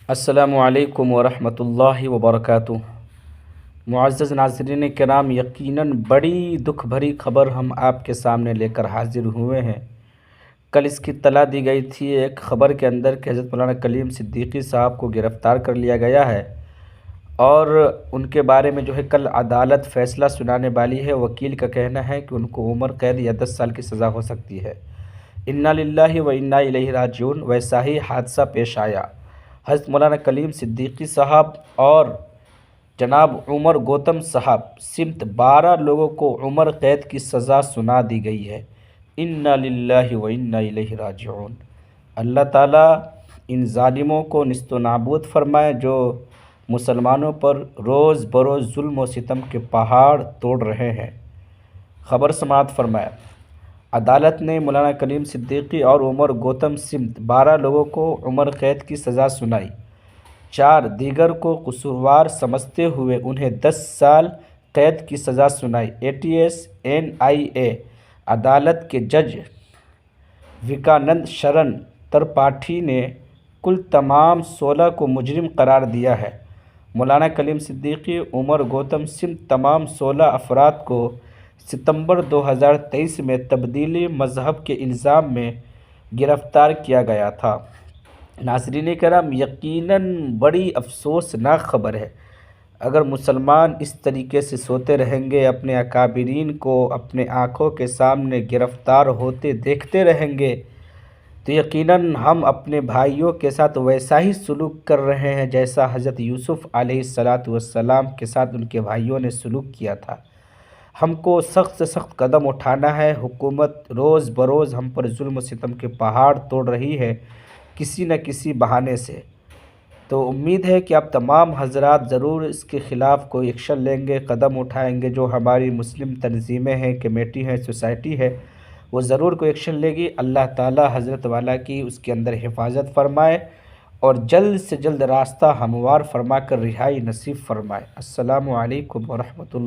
السلام علیکم ورحمۃ اللہ وبرکاتہ۔ معزز ناظرین کرام، یقیناً بڑی دکھ بھری خبر ہم آپ کے سامنے لے کر حاضر ہوئے ہیں۔ کل اس کی اطلاع دی گئی تھی ایک خبر کے اندر کہ حضرت مولانا کلیم صدیقی صاحب کو گرفتار کر لیا گیا ہے، اور ان کے بارے میں جو ہے کل عدالت فیصلہ سنانے والی ہے۔ وکیل کا کہنا ہے کہ ان کو عمر قید یا 10 سال کی سزا ہو سکتی ہے۔ انا للہ و انا الیہ راجعون۔ ویسا ہی حادثہ پیش آیا۔ حضرت مولانا کلیم صدیقی صاحب اور جناب عمر گوتم صاحب سمت 12 لوگوں کو عمر قید کی سزا سنا دی گئی ہے۔ انا للہ و انا الیہ راجعون۔ اللہ تعالیٰ ان ظالموں کو نیست و نابود فرمائے جو مسلمانوں پر روز بروز ظلم و ستم کے پہاڑ توڑ رہے ہیں۔ خبر سماعت فرمایا، عدالت نے مولانا کلیم صدیقی اور عمر گوتم سمت 12 لوگوں کو عمر قید کی سزا سنائی۔ 4 دیگر کو قصوروار سمجھتے ہوئے انہیں 10 سال قید کی سزا سنائی۔ ATS-NIA عدالت کے جج وکانند شرن ترپاٹھی نے کل تمام 16 کو مجرم قرار دیا ہے۔ مولانا کلیم صدیقی، عمر گوتم سمت تمام 16 افراد کو ستمبر 2023 میں تبدیلی مذہب کے الزام میں گرفتار کیا گیا تھا۔ ناظرین کرام، یقیناً بڑی افسوسناک خبر ہے۔ اگر مسلمان اس طریقے سے سوتے رہیں گے، اپنے اکابرین کو اپنے آنکھوں کے سامنے گرفتار ہوتے دیکھتے رہیں گے، تو یقیناً ہم اپنے بھائیوں کے ساتھ ویسا ہی سلوک کر رہے ہیں جیسا حضرت یوسف علیہ السلام کے ساتھ ان کے بھائیوں نے سلوک کیا تھا۔ ہم کو سخت سے سخت قدم اٹھانا ہے۔ حکومت روز بروز ہم پر ظلم و ستم کے پہاڑ توڑ رہی ہے کسی نہ کسی بہانے سے۔ تو امید ہے کہ آپ تمام حضرات ضرور اس کے خلاف کوئی ایکشن لیں گے، قدم اٹھائیں گے۔ جو ہماری مسلم تنظیمیں ہیں، کمیٹی ہے، سوسائٹی ہے، وہ ضرور کوئی ایکشن لے گی۔ اللہ تعالی حضرت والا کی اس کے اندر حفاظت فرمائے اور جلد سے جلد راستہ ہموار فرما کر رہائی نصیب فرمائے۔ السلام علیکم ورحمۃ اللہ۔